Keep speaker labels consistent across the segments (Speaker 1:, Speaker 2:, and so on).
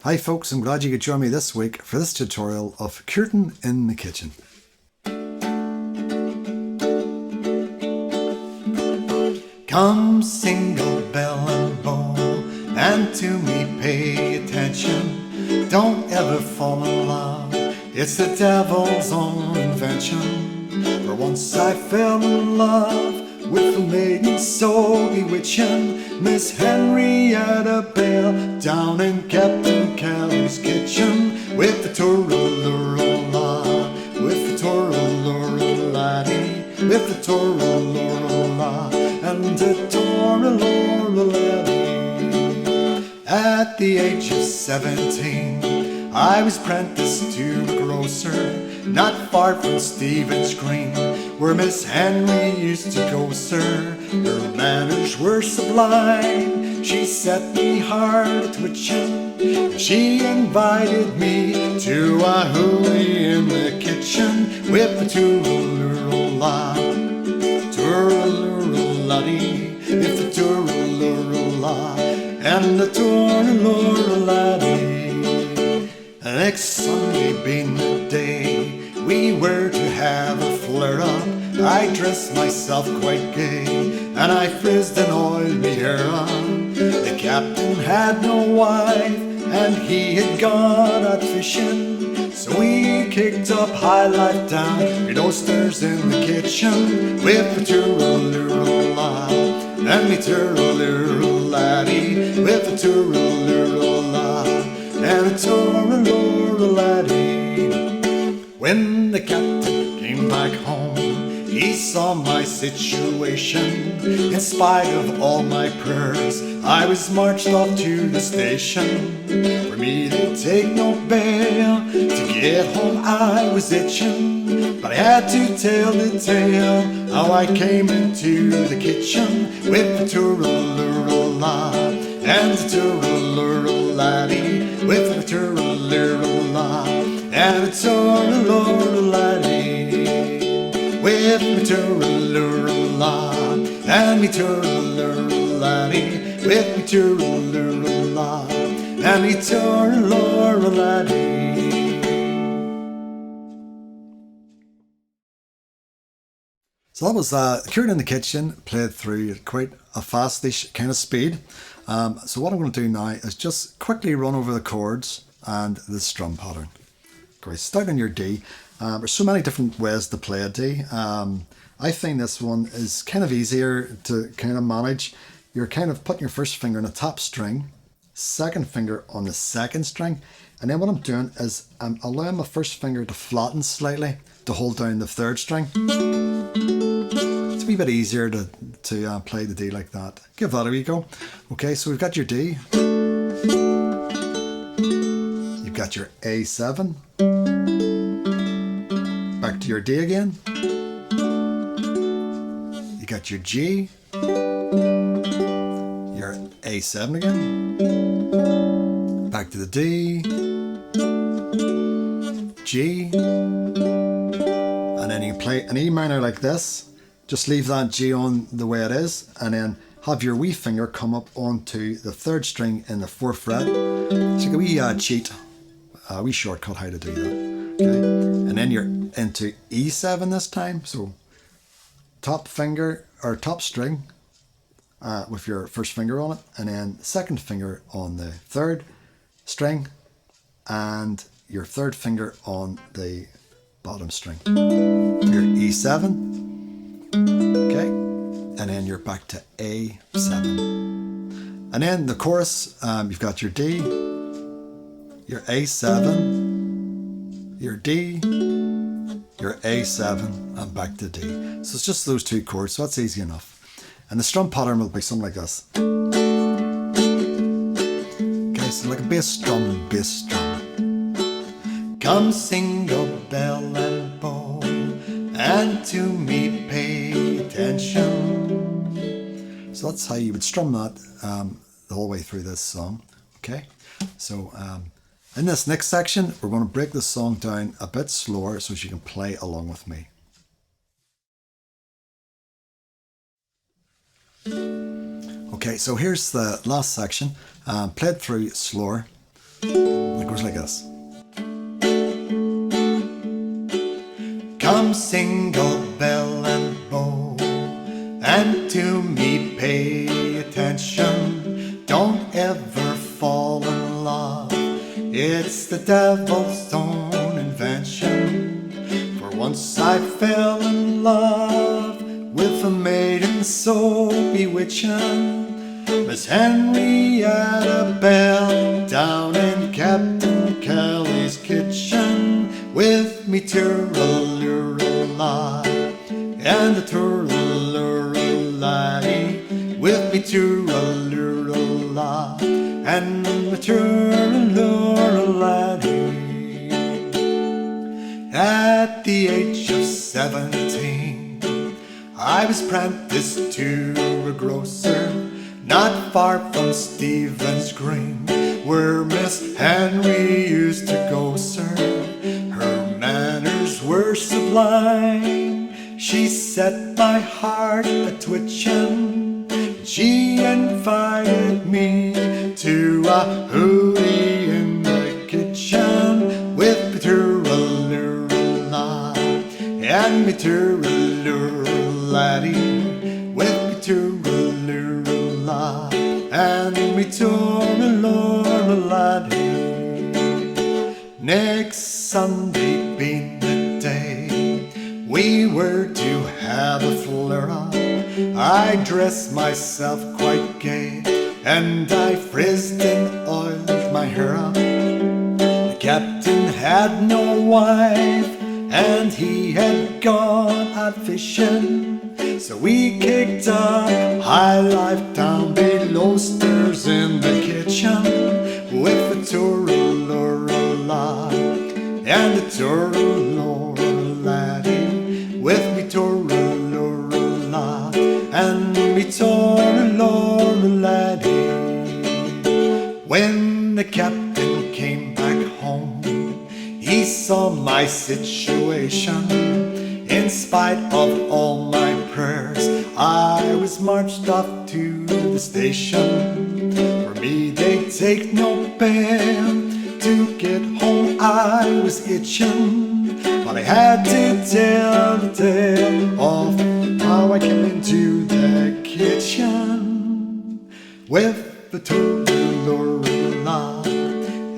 Speaker 1: Hi folks, I'm glad you could join me this week for this tutorial of Curtain in the Kitchen. Come single bell and bow, and to me pay attention. Don't ever fall in love, it's the devil's own invention. For once I fell in love with a maiden so bewitching, Miss Henrietta Bell, down in Captain Kelly's kitchen, with the turralurala, with the turraluraladi, with the turralurala, and the turraluraladi. At the age of 17, I was apprenticed to a grocer, not far from Stephen's Green, where Miss Henry used to go, sir. Her manners were sublime, she set me hard a-twitching, and she invited me to a hooey in the kitchen, with the turralurala, turraluraladi, with the turralurala, and the turraluraladi. Next Sunday being the day we were to have a flare-up, I dressed myself quite gay, and I frizzed and oiled me hair on. The captain had no wife, and he had gone out fishing, so we kicked up high life down in oysters in the kitchen, with the turralurala, and me turraluraladi, with the turralurala, and a turraluraladi. When the captain came back home, he saw my situation. In spite of all my prayers, I was marched off to the station. For me to take no bail, to get home I was itching, but I had to tell the tale how I came into the kitchen, with the turralurala, and the turraluraladi, with the turralurala, and the turraluraladi, with me turralurala, and me turraluraladi, with me turralurala, and me turraluraladi. So that was Curtain in the Kitchen, played through at quite a fastish kind of speed. So what I'm going to do now is just quickly run over the chords and the strum pattern. Great, start on your D. There's so many different ways to play a D. I find this one is kind of easier to kind of manage. You're kind of putting your first finger on the top string, second finger on the second string, and then what I'm doing is I'm allowing my first finger to flatten slightly to hold down the third string. It's a wee bit easier to play the D like that. Give that a wee go. Okay, so we've got your D. You've got your A7. Back to your D again. You got your G. Your A7 again. Back to the D. G. And then you can play an E minor like this. Just leave that G on the way it is, and then have your wee finger come up onto the third string in the 4th fret. It's like a wee cheat, a wee shortcut how to do that. Okay, and then you're into E7 this time. So top finger or top string with your first finger on it, and then second finger on the third string, and your third finger on the bottom string. Your E7. Okay, and then you're back to A7. And then the chorus, you've got your D, your A7, your D, your A7, and back to D. So it's just those two chords, so that's easy enough. And the strum pattern will be something like this. Okay, so like a bass strum, bass strum. Come single bell and bow, and to me pay attention. So that's how you would strum that the whole way through this song. Okay, so in this next section, we're going to break the song down a bit slower so you can play along with me. Okay, so here's the last section, played through slower. goes like this.
Speaker 2: Come single bell and bow, and to me pay attention. Don't ever fall in love, it's the devil's own invention. For once I fell in love with a maiden so bewitching, Miss Henrietta Bell, down in Captain Kelly's kitchen, with me turraluralai, and the turraluralai, with me turraluralai, and the turraluralai. At the age of 17, I was apprenticed to a grocer, not far from Stephen's Green, where Miss Henry used to go, sir. Her manners were sublime, she set my heart a-twitching. She invited me to a hooey in the kitchen, with me turraluralai, and me turraluralai, with me turraluralai, and me turraluralai. Next Sunday being the day we were to have a flurra, I dressed myself quite gay, and I frizzed and oiled my hair up. The captain had no wife, and he had gone out fishing, so we kicked up high life down below stairs in the kitchen, with the turraluralai, and the turraluralai, with me turraluralai, and me turraluralai. When the captain came back home, he saw my situation. In spite of all my prayers, I was marched off to the station. For me they'd take no bail, to get home I was itching, but I had to tell the tale of how I came into the kitchen, with the turraluralai,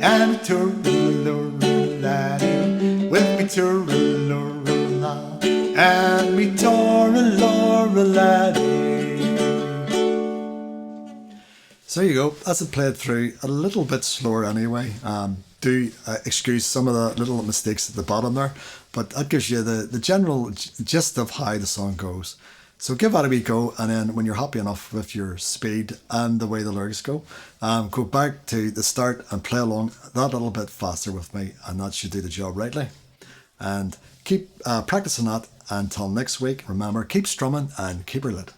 Speaker 2: and the turraluralai, with me turraluralai, and me turraluralai.
Speaker 1: So there you go, that's it played through a little bit slower anyway. Do excuse some of the little mistakes at the bottom there, but that gives you the general gist of how the song goes. So give that a wee go, and then when you're happy enough with your speed and the way the lyrics go back to the start and play along that little bit faster with me, and that should do the job rightly. And keep practicing that until next week. Remember, keep strumming and keep her lit.